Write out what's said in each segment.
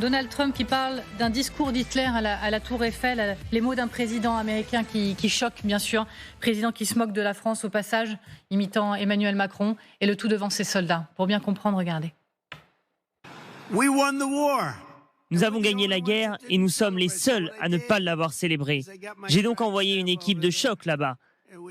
Donald Trump qui parle d'un discours d'Hitler à la Tour Eiffel, les mots d'un président américain qui choque bien sûr, président qui se moque de la France au passage, imitant Emmanuel Macron, et le tout devant ses soldats. Pour bien comprendre, regardez. We won the war. Nous avons gagné la guerre et nous sommes les seuls à ne pas l'avoir célébrée. J'ai donc envoyé une équipe de choc là-bas.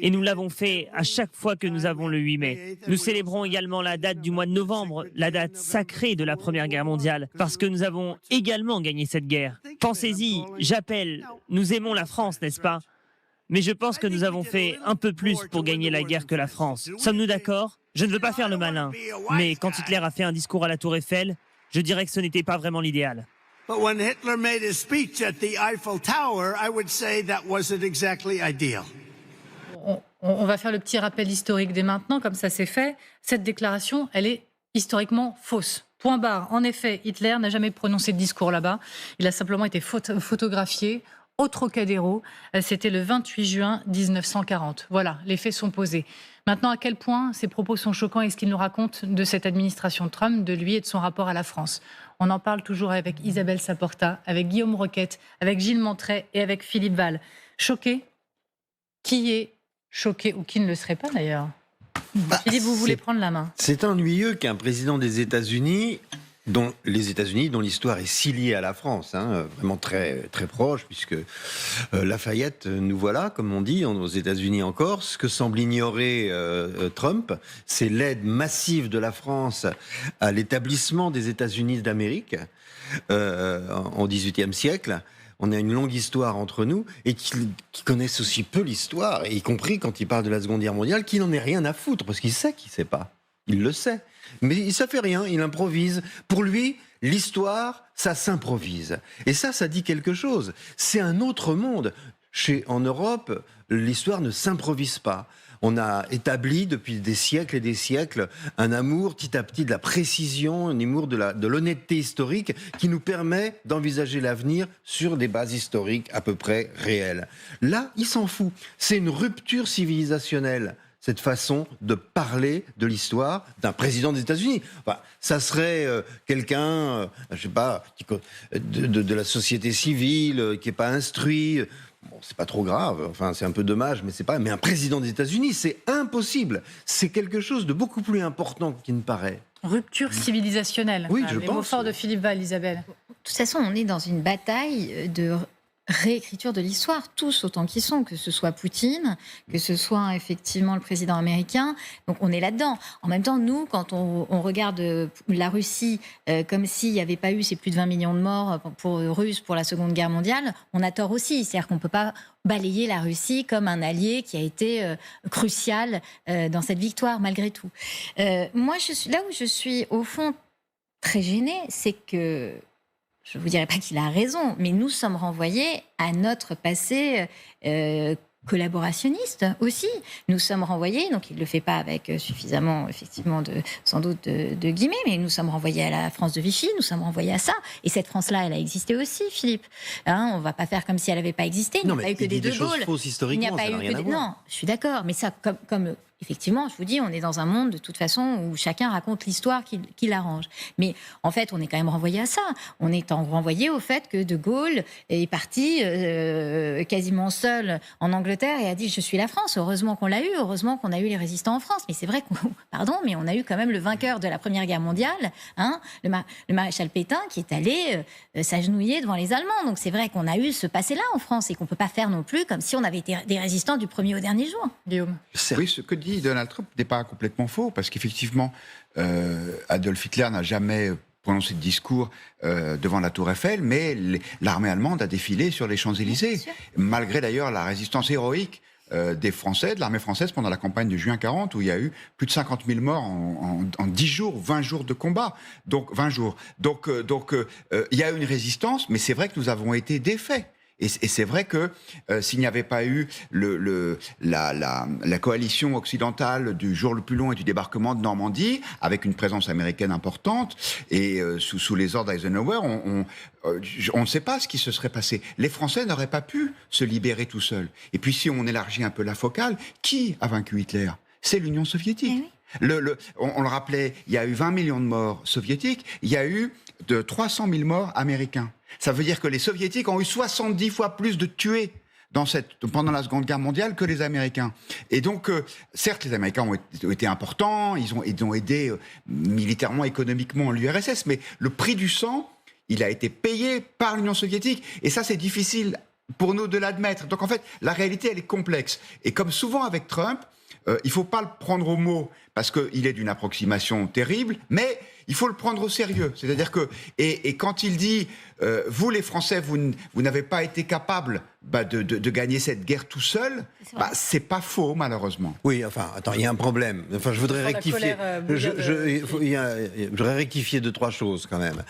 Et nous l'avons fait à chaque fois que nous avons le 8 mai. Nous célébrons également la date du mois de novembre, la date sacrée de la Première Guerre mondiale, parce que nous avons également gagné cette guerre. Pensez-y, j'appelle, nous aimons la France, n'est-ce pas? Mais je pense que nous avons fait un peu plus pour gagner la guerre que la France. Sommes-nous d'accord? Je ne veux pas faire le malin, mais quand Hitler a fait un discours à la Tour Eiffel, je dirais que ce n'était pas vraiment l'idéal. But when Hitler made his speech at the Eiffel Tower, I would say that wasn't exactly ideal. On va faire le petit rappel historique dès maintenant, comme ça c'est fait. Cette déclaration, elle est historiquement fausse. Point barre. En effet, Hitler n'a jamais prononcé de discours là-bas. Il a simplement été photographié au Trocadéro. C'était le 28 juin 1940. Voilà, les faits sont posés. Maintenant, à quel point ces propos sont choquants et ce qu'il nous raconte de cette administration Trump, de lui et de son rapport à la France. On en parle toujours avec Isabelle Saporta, avec Guillaume Roquette, avec Gilles Montrey et avec Philippe Val. Choqué? Qui est choqué ou qui ne le serait pas d'ailleurs? Philippe, vous voulez prendre la main? C'est ennuyeux qu'un président des États-Unis, dont l'histoire est si liée à la France, vraiment très, très proche, puisque Lafayette, nous voilà, comme on dit, aux États-Unis en Corse. Ce que semble ignorer Trump, c'est l'aide massive de la France à l'établissement des États-Unis d'Amérique au XVIIIe siècle. On a une longue histoire entre nous et qui connaissent aussi peu l'histoire, y compris quand il parle de la Seconde Guerre mondiale, qu'il n'en ait rien à foutre, parce qu'il sait qu'il ne sait pas. Il le sait. Mais ça fait rien, il improvise. Pour lui, l'histoire, ça s'improvise. Et ça dit quelque chose. C'est un autre monde. En Europe, l'histoire ne s'improvise pas. On a établi depuis des siècles et des siècles un amour petit à petit de la précision, un amour de l'honnêteté historique qui nous permet d'envisager l'avenir sur des bases historiques à peu près réelles. Là, il s'en fout. C'est une rupture civilisationnelle, cette façon de parler de l'histoire d'un président des États-Unis. Enfin, ça serait quelqu'un, je sais pas, de la société civile, qui n'est pas instruit. Bon, c'est pas trop grave, enfin c'est un peu dommage, mais c'est pas. Mais un président des États-Unis, c'est impossible. C'est quelque chose de beaucoup plus important qu'il ne paraît. Rupture civilisationnelle. Oui, je les pense. mots forts de Philippe Val, Isabelle. De toute façon, on est dans une bataille de réécriture de l'histoire, tous autant qu'ils sont, que ce soit Poutine, que ce soit effectivement le président américain. Donc on est là-dedans. En même temps, nous, quand on regarde la Russie comme s'il n'y avait pas eu ces plus de 20 millions de morts russes pour la Seconde Guerre mondiale, on a tort aussi. C'est-à-dire qu'on ne peut pas balayer la Russie comme un allié qui a été crucial dans cette victoire, malgré tout. Moi, là où je suis, au fond, très gênée, c'est que je ne vous dirais pas qu'il a raison, mais nous sommes renvoyés à notre passé collaborationniste aussi. Nous sommes renvoyés, donc il ne le fait pas avec suffisamment, effectivement, sans doute de guillemets, mais nous sommes renvoyés à la France de Vichy, nous sommes renvoyés à ça. Et cette France-là, elle a existé aussi, Philippe. On ne va pas faire comme si elle n'avait pas existé. Il n'y a pas eu que des De Gaulle. Il n'y a pas eu que des... Non, je suis d'accord, mais ça, comme effectivement, je vous dis, on est dans un monde de toute façon où chacun raconte l'histoire qui l'arrange. Mais en fait, on est quand même renvoyé à ça. On est renvoyé au fait que De Gaulle est parti quasiment seul en Angleterre et a dit « je suis la France ». Heureusement qu'on l'a eu, heureusement qu'on a eu les résistants en France. Mais c'est vrai mais on a eu quand même le vainqueur de la Première Guerre mondiale, le maréchal Pétain, qui est allé s'agenouiller devant les Allemands. Donc c'est vrai qu'on a eu ce passé-là en France et qu'on ne peut pas faire non plus comme si on avait été des résistants du premier au dernier jour. Guillaume. Oui, ce que dit Donald Trump n'est pas complètement faux, parce qu'effectivement, Adolf Hitler n'a jamais prononcé de discours devant la Tour Eiffel, mais l'armée allemande a défilé sur les Champs-Élysées, malgré d'ailleurs la résistance héroïque des Français, de l'armée française pendant la campagne de juin 40, où il y a eu plus de 50 000 morts en 10 jours, 20 jours de combat. Donc, 20 jours. Donc, il y a eu une résistance, mais c'est vrai que nous avons été défaits. Et c'est vrai que s'il n'y avait pas eu la coalition occidentale du jour le plus long et du débarquement de Normandie, avec une présence américaine importante, et sous les ordres d'Eisenhower, on ne sait pas ce qui se serait passé. Les Français n'auraient pas pu se libérer tout seuls. Et puis si on élargit un peu la focale, qui a vaincu Hitler ? C'est l'Union soviétique. On le rappelait, il y a eu 20 millions de morts soviétiques, il y a eu de 300 000 morts américains. Ça veut dire que les Soviétiques ont eu 70 fois plus de tués pendant la Seconde Guerre mondiale que les Américains. Et donc, certes, les Américains ont été importants, ils ont aidé militairement, économiquement l'URSS, mais le prix du sang, il a été payé par l'Union soviétique. Et ça, c'est difficile pour nous de l'admettre. Donc, en fait, la réalité, elle est complexe. Et comme souvent avec Trump, il ne faut pas le prendre au mot parce qu'il est d'une approximation terrible, mais il faut le prendre au sérieux. C'est-à-dire que, et quand il dit vous les Français, vous n'avez pas été capables de gagner cette guerre tout seul, c'est pas faux malheureusement. Oui, enfin, attends, il y a un problème. Enfin, je voudrais rectifier. Je voudrais rectifier 2-3 choses quand même.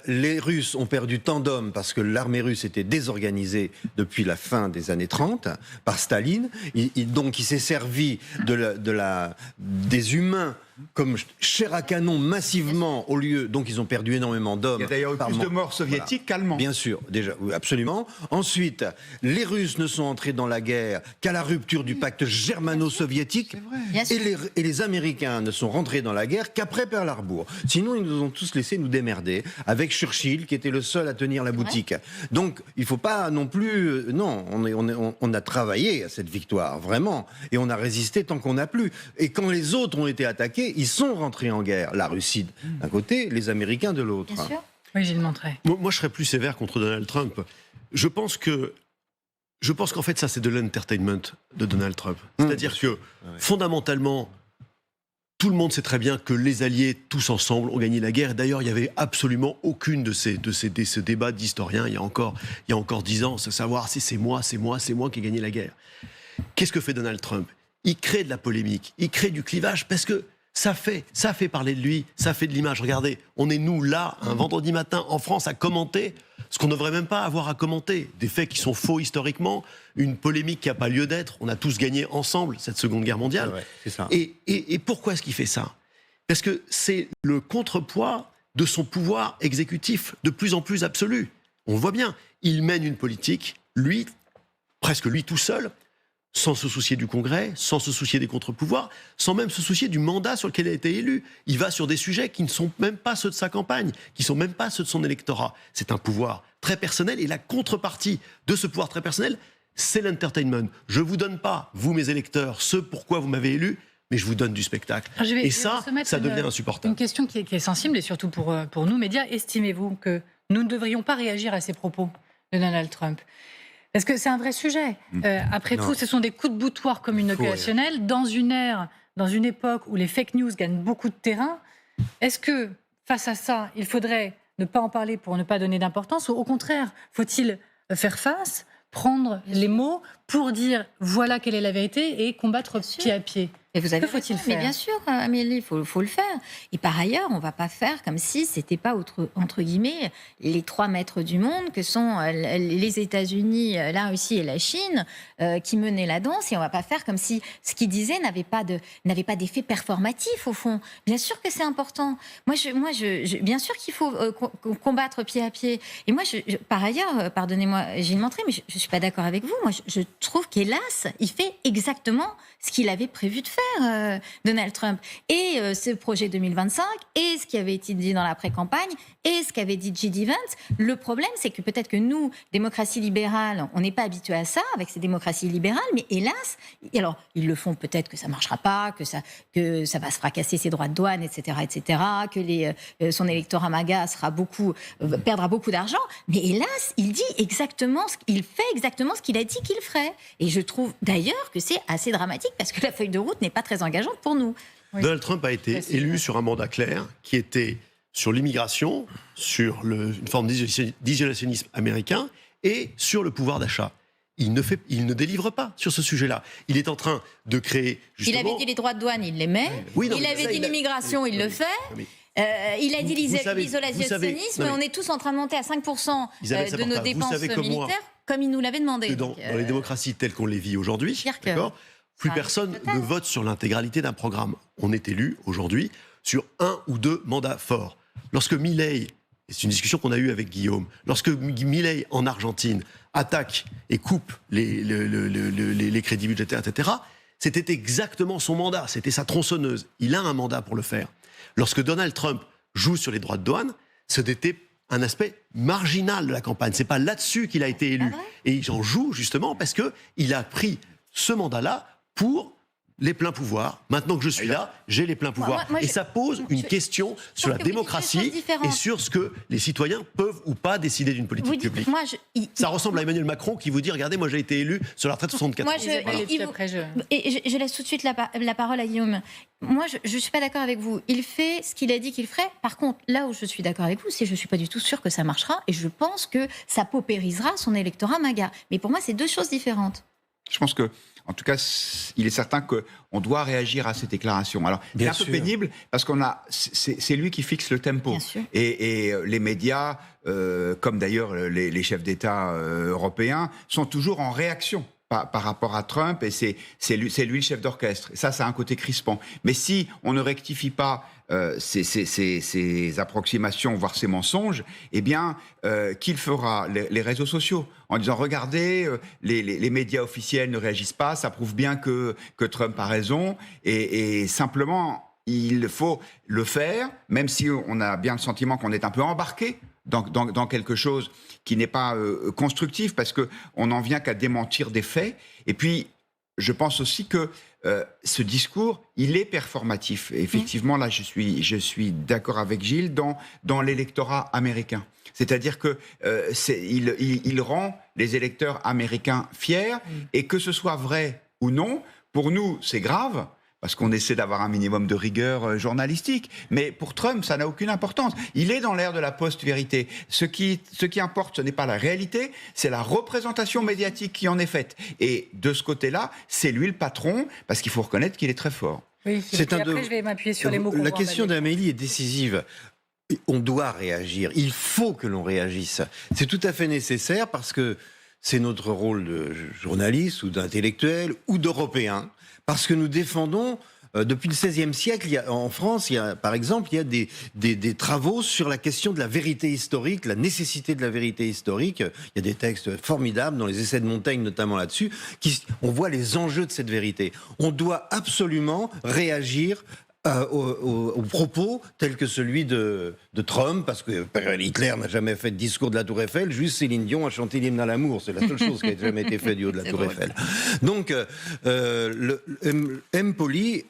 Les Russes ont perdu tant d'hommes parce que l'armée russe était désorganisée depuis la fin des années 30 par Staline. Donc, il s'est servi des humains comme chair à canon massivement au lieu. Donc, ils ont perdu énormément d'hommes. Il y a d'ailleurs eu plus de morts soviétiques qu'allemands. Bien sûr, déjà, oui, absolument. Ensuite, les Russes ne sont entrés dans la guerre qu'à la rupture du pacte germano-soviétique. Et les Américains ne sont rentrés dans la guerre qu'après Pearl Harbor. Sinon, ils nous ont tous laissé nous démerder avec Churchill, qui était le seul à tenir la boutique. Donc, il ne faut pas non plus... non, on a travaillé à cette victoire, vraiment. Et on a résisté tant qu'on a pu. Et quand les autres ont été attaqués, ils sont rentrés en guerre. La Russie d'un côté, les Américains de l'autre. Bien sûr. Oui, Gilles Montreuil. Moi, je serais plus sévère contre Donald Trump. Je pense qu'en fait, ça, c'est de l'entertainment de Donald Trump. C'est-à-dire que, fondamentalement, tout le monde sait très bien que les Alliés, tous ensemble, ont gagné la guerre. Et d'ailleurs, il n'y avait absolument aucune de ces débats d'historiens, il y a encore 10 ans, à savoir si c'est moi qui ai gagné la guerre. Qu'est-ce que fait Donald Trump ? Il crée de la polémique, il crée du clivage, parce que ça fait parler de lui, ça fait de l'image. Regardez, on est nous là, un vendredi matin en France, à commenter ce qu'on ne devrait même pas avoir à commenter. Des faits qui sont faux historiquement, une polémique qui n'a pas lieu d'être. On a tous gagné ensemble cette Seconde Guerre mondiale. Ouais, c'est ça. Et pourquoi est-ce qu'il fait ça ? Parce que c'est le contrepoids de son pouvoir exécutif de plus en plus absolu. On le voit bien, il mène une politique, presque lui tout seul, sans se soucier du Congrès, sans se soucier des contre-pouvoirs, sans même se soucier du mandat sur lequel il a été élu. Il va sur des sujets qui ne sont même pas ceux de sa campagne, qui ne sont même pas ceux de son électorat. C'est un pouvoir très personnel, et la contrepartie de ce pouvoir très personnel, c'est l'entertainment. Je ne vous donne pas, vous mes électeurs, ce pourquoi vous m'avez élu, mais je vous donne du spectacle. Et ça devient insupportable. Une question qui est sensible, et surtout pour nous, médias. Estimez-vous que nous ne devrions pas réagir à ces propos de Donald Trump ? Parce que c'est un vrai sujet. Après tout, ce sont des coups de boutoir communicationnels dans une ère, dans une époque où les fake news gagnent beaucoup de terrain. Est-ce que, face à ça, il faudrait ne pas en parler pour ne pas donner d'importance, ou au contraire, faut-il faire face, prendre les mots pour dire voilà quelle est la vérité et combattre pied à pied ? Et vous avez Que faut-il raison, mais faire ? bien sûr, Amélie, il faut le faire. Et par ailleurs, on ne va pas faire comme si ce n'était pas, entre guillemets, les 3 maîtres du monde, que sont les États-Unis, la Russie et la Chine, qui menaient la danse. Et on ne va pas faire comme si ce qu'ils disaient n'avait pas d'effet performatif, au fond. Bien sûr que c'est important. Moi, bien sûr qu'il faut combattre pied à pied. Et moi, par ailleurs, pardonnez-moi, Gilles Montreuil, mais je ne suis pas d'accord avec vous. Moi, je trouve qu'hélas, il fait exactement ce qu'il avait prévu de faire, Donald Trump. Et ce projet 2025, et ce qui avait été dit dans la pré-campagne, et ce qu'avait dit J.D. Vance. Le problème, c'est que peut-être que nous, démocratie libérale, on n'est pas habitués à ça, avec ces démocraties libérales, mais hélas, alors, ils le font peut-être que ça ne marchera pas, que ça va se fracasser ses droits de douane, etc., que son électorat MAGA perdra beaucoup d'argent, mais hélas, il fait exactement ce qu'il a dit qu'il ferait. Et je trouve d'ailleurs que c'est assez dramatique, parce que la feuille de route n'est pas très engageante pour nous. Oui. Donald Trump a été élu sur un mandat clair qui était sur l'immigration, sur une forme d'isolationnisme américain et sur le pouvoir d'achat. Il ne délivre pas sur ce sujet-là. Il est en train de créer justement... Il avait dit les droits de douane, il les met. Oui, non, il avait dit l'immigration, il le fait. Il a dit l'isolationnisme, on est tous en train de monter à 5% de nos dépenses militaires, comme il nous l'avait demandé. Dans les démocraties telles qu'on les vit aujourd'hui, plus personne ne vote sur l'intégralité d'un programme. On est élu aujourd'hui sur 1 ou 2 mandats forts. Lorsque Milei, et c'est une discussion qu'on a eue avec Guillaume, lorsque Milei en Argentine attaque et coupe les crédits budgétaires, etc., c'était exactement son mandat, c'était sa tronçonneuse. Il a un mandat pour le faire. Lorsque Donald Trump joue sur les droits de douane, c'était un aspect marginal de la campagne. C'est pas là-dessus qu'il a été élu. Et il en joue justement parce que il a pris ce mandat-là pour les pleins pouvoirs. Maintenant que je suis là, j'ai les pleins pouvoirs. Et ça pose une question sur la démocratie et sur ce que les citoyens peuvent ou pas décider d'une politique publique. Ça ressemble à Emmanuel Macron qui vous dit, regardez, moi j'ai été élu sur la retraite 64 ans. Je laisse tout de suite la parole à Guillaume. Moi, je ne suis pas d'accord avec vous. Il fait ce qu'il a dit qu'il ferait. Par contre, là où je suis d'accord avec vous, c'est que je ne suis pas du tout sûre que ça marchera. Et je pense que ça paupérisera son électorat MAGA. Mais pour moi, c'est deux choses différentes. Je pense que, en tout cas, il est certain qu'on doit réagir à ces déclarations. Alors, c'est un peu pénible parce c'est lui qui fixe le tempo. Et les médias, comme d'ailleurs les chefs d'État européens, sont toujours en réaction par rapport à Trump, et c'est lui le chef d'orchestre. Et ça a un côté crispant. Mais si on ne rectifie pas ces approximations, voire ces mensonges, eh bien, qu'il fera les réseaux sociaux en disant, regardez, les médias officiels ne réagissent pas, ça prouve bien que Trump a raison, et simplement, il faut le faire, même si on a bien le sentiment qu'on est un peu embarqué dans quelque chose qui n'est pas constructif, parce qu'on n'en vient qu'à démentir des faits. Et puis, je pense aussi que ce discours, il est performatif. Et effectivement, là, je suis d'accord avec Gilles dans l'électorat américain. C'est-à-dire que il rend les électeurs américains fiers, et que ce soit vrai ou non, pour nous, c'est grave, parce qu'on essaie d'avoir un minimum de rigueur journalistique. Mais pour Trump, ça n'a aucune importance. Il est dans l'ère de la post-vérité. Ce qui importe, ce n'est pas la réalité, c'est la représentation médiatique qui en est faite. Et de ce côté-là, c'est lui le patron, parce qu'il faut reconnaître qu'il est très fort. Oui, après, je vais m'appuyer sur les mots. La question d'Amélie est décisive. On doit réagir. Il faut que l'on réagisse. C'est tout à fait nécessaire, parce que c'est notre rôle de journaliste ou d'intellectuel ou d'Européen. Parce que nous défendons, depuis le XVIe siècle, en France, par exemple, il y a des travaux sur la question de la vérité historique, la nécessité de la vérité historique. Il y a des textes formidables, dans les essais de Montaigne notamment là-dessus, on voit les enjeux de cette vérité. On doit absolument réagir aux propos tels que celui de Trump, parce que Hitler n'a jamais fait de discours de la Tour Eiffel, juste Céline Dion a chanté l'hymne à l'amour, c'est la seule chose qui a jamais été faite du haut de la Tour Eiffel. Donc, Empoli,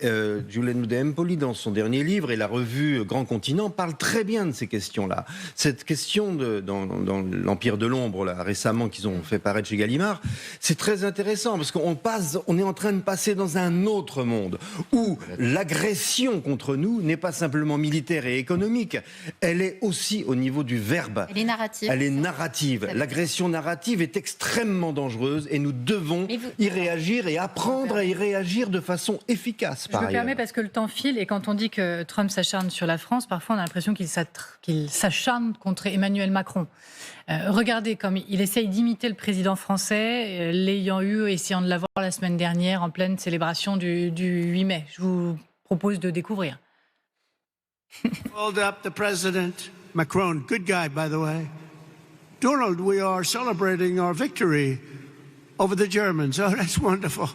Giuliano de Empoli, dans son dernier livre, et la revue Grand Continent, parle très bien de ces questions-là. Cette question dans l'Empire de l'ombre, là, récemment, qu'ils ont fait paraître chez Gallimard, c'est très intéressant, parce on est en train de passer dans un autre monde, où l'agression contre nous n'est pas simplement militaire et économique, elle est aussi au niveau du verbe. Elle est narrative. Elle est narrative. L'agression narrative est extrêmement dangereuse, et nous devons y réagir et apprendre à y réagir de façon efficace. Je me permets, parce que le temps file, et quand on dit que Trump s'acharne sur la France, parfois on a l'impression qu'il s'acharne contre Emmanuel Macron. Regardez comme il essaye d'imiter le président français, essayant de l'avoir la semaine dernière en pleine célébration du 8 mai. Je vous propose de découvrir. Called up the president, Macron, good guy by the way. Donald, we are celebrating our victory over the Germans. Oh, that's wonderful.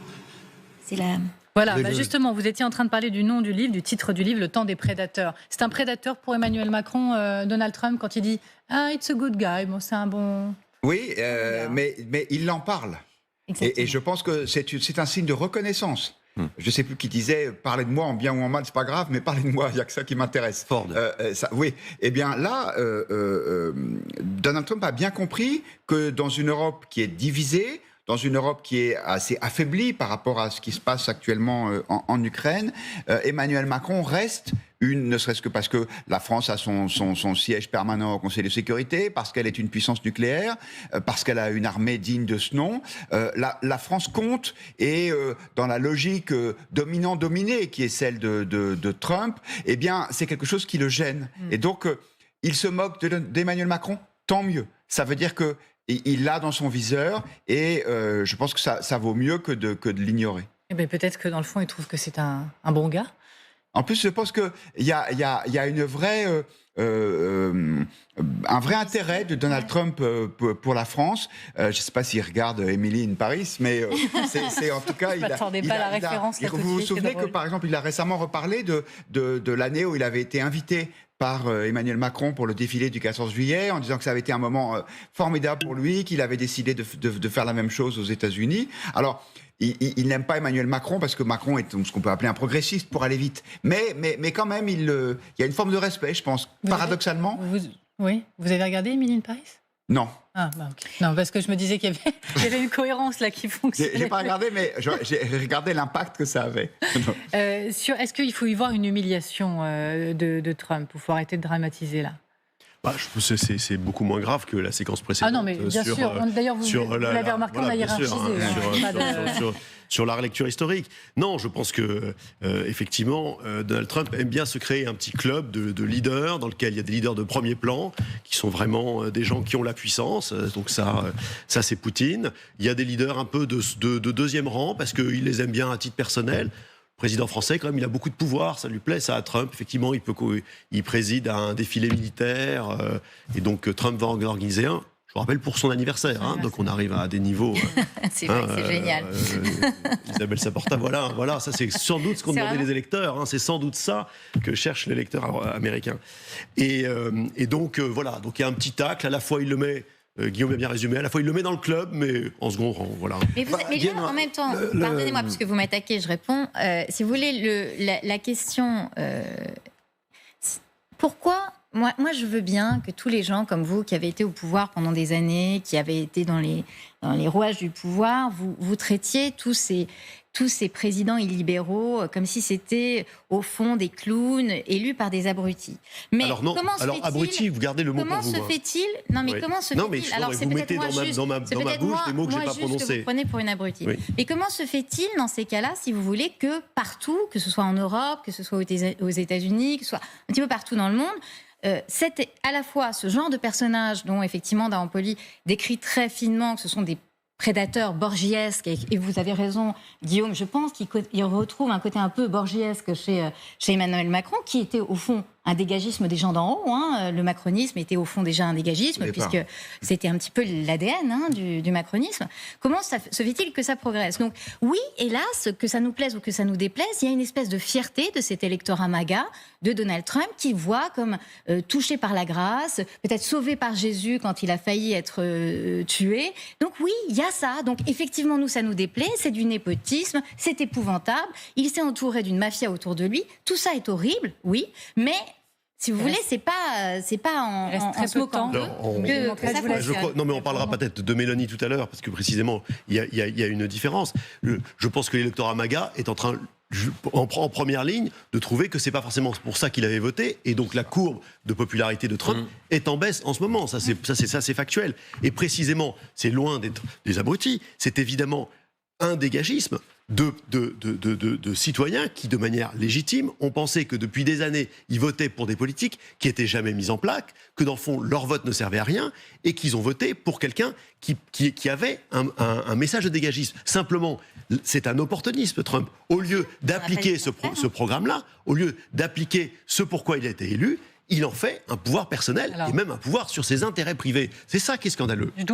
C'est la... Voilà, justement, vous étiez en train de parler du nom du livre, du titre du livre, Le temps des prédateurs. C'est un prédateur pour Emmanuel Macron, Donald Trump, quand il dit « Ah, it's a good guy », bon, c'est un bon... Oui, mais il en parle. Et je pense que c'est un signe de reconnaissance. Je ne sais plus qui disait « Parlez de moi en bien ou en mal, c'est pas grave, mais parlez de moi, il n'y a que ça qui m'intéresse. » Ford. Oui. Eh bien là, Donald Trump a bien compris que dans une Europe qui est divisée, dans une Europe qui est assez affaiblie par rapport à ce qui se passe actuellement en Ukraine, Emmanuel Macron reste ne serait-ce que parce que la France a son siège permanent au Conseil de sécurité, parce qu'elle est une puissance nucléaire, parce qu'elle a une armée digne de ce nom. La France compte, et dans la logique dominant-dominé qui est celle de Trump, eh bien, c'est quelque chose qui le gêne. Et donc, il se moque d'Emmanuel Macron, tant mieux. Ça veut dire que il l'a dans son viseur, et je pense que ça vaut mieux que de l'ignorer. Eh bien, peut-être que dans le fond, il trouve que c'est un bon gars. En plus, je pense qu'il y a une vraie, un vrai intérêt de Donald Trump pour la France. Je ne sais pas s'il regarde Emily in Paris, mais c'est en tout cas... Je ne m'attendais pas à la référence. Vous vous souvenez que, par exemple, il a récemment reparlé de l'année où il avait été invité par Emmanuel Macron pour le défilé du 14 juillet, en disant que ça avait été un moment formidable pour lui, qu'il avait décidé de faire la même chose aux États-Unis. Alors, il n'aime pas Emmanuel Macron parce que Macron est ce qu'on peut appeler un progressiste pour aller vite. Mais quand même, il y a une forme de respect, je pense. Paradoxalement. Oui, vous avez regardé Emily in Paris ? Non. Ah, bah, ok. Non, parce que je me disais qu'il y avait une cohérence là qui fonctionnait. J'ai pas regardé, mais j'ai regardé l'impact que ça avait. Est-ce qu'il faut y voir une humiliation de Trump ? Il faut arrêter de dramatiser là. Bah, c'est beaucoup moins grave que la séquence précédente. Ah non, mais bien sûr. D'ailleurs, vous l'avez remarqué, on a hiérarchisé. Sur la relecture historique. Non, je pense que effectivement, Donald Trump aime bien se créer un petit club de leaders dans lequel il y a des leaders de premier plan qui sont vraiment des gens qui ont la puissance. Donc ça c'est Poutine. Il y a des leaders un peu de deuxième rang parce qu'il les aime bien à titre personnel. Le président français, quand même, il a beaucoup de pouvoir, ça lui plaît, ça à Trump. Effectivement, il préside à un défilé militaire et donc Trump va en organiser un. Je vous rappelle pour son anniversaire, donc on arrive à des niveaux. C'est vrai que c'est génial. Isabelle Saporta, voilà, ça c'est sans doute ce qu'ont demandé les électeurs. C'est sans doute ça que cherche l'électeur américain. Et donc voilà, donc il y a un petit tacle. À la fois il le met. Guillaume a bien résumé. À la fois, il le met dans le club, mais en second rang, voilà. Mais là, en même temps, pardonnez-moi, puisque vous m'attaquez, je réponds. Si vous voulez, la question... pourquoi moi, je veux bien que tous les gens comme vous, qui avez été au pouvoir pendant des années, qui avez été dans les rouages du pouvoir, vous traitiez tous ces présidents illibéraux comme si c'était, au fond, des clowns élus par des abrutis. Mais alors non, abrutis, vous gardez le mot pour vous. Comment se fait-il Non, mais comment se fait-il Alors, c'est peut-être moi juste, dans ma bouche des mots que je n'ai pas prononcés. Que vous prenez pour une abrutie. Oui. Mais comment se fait-il, dans ces cas-là, si vous voulez, que partout, que ce soit en Europe, que ce soit aux États-Unis, que ce soit un petit peu partout dans le monde, c'est à la fois ce genre de personnages dont, effectivement, Dampoli décrit très finement que ce sont des prédateur borgiesque, et vous avez raison, Guillaume, je pense qu'il retrouve un côté un peu borgiesque chez Emmanuel Macron, qui était au fond un dégagisme des gens d'en haut. Le macronisme était au fond déjà un dégagisme, puisque c'était un petit peu l'ADN du macronisme. Comment se fait-il que ça progresse ? Donc oui, hélas, que ça nous plaise ou que ça nous déplaise, il y a une espèce de fierté de cet électorat MAGA, de Donald Trump, qui voit comme touché par la grâce, peut-être sauvé par Jésus quand il a failli être tué. Donc oui, il y a ça. Donc effectivement, nous, ça nous déplaît, c'est du népotisme, c'est épouvantable. Il s'est entouré d'une mafia autour de lui. Tout ça est horrible, oui, mais... Si vous voulez, c'est pas en se moquant que ça fonctionne. Non, mais on parlera peut-être de Mélanie tout à l'heure, parce que précisément, il y a une différence. Je pense que l'électorat MAGA est en train, en première ligne, de trouver que c'est pas forcément pour ça qu'il avait voté, et donc la courbe de popularité de Trump est en baisse en ce moment. Ça, c'est factuel. Et précisément, c'est loin d'être des abrutis. C'est évidemment un dégagisme de citoyens qui, de manière légitime, ont pensé que depuis des années, ils votaient pour des politiques qui n'étaient jamais mises en plaque, que dans le fond, leur vote ne servait à rien, et qu'ils ont voté pour quelqu'un qui avait un message de dégagisme. Simplement, c'est un opportunisme, Trump. Au lieu d'appliquer ce programme-là, au lieu d'appliquer ce pourquoi il a été élu, il en fait un pouvoir personnel et même un pouvoir sur ses intérêts privés. C'est ça qui est scandaleux.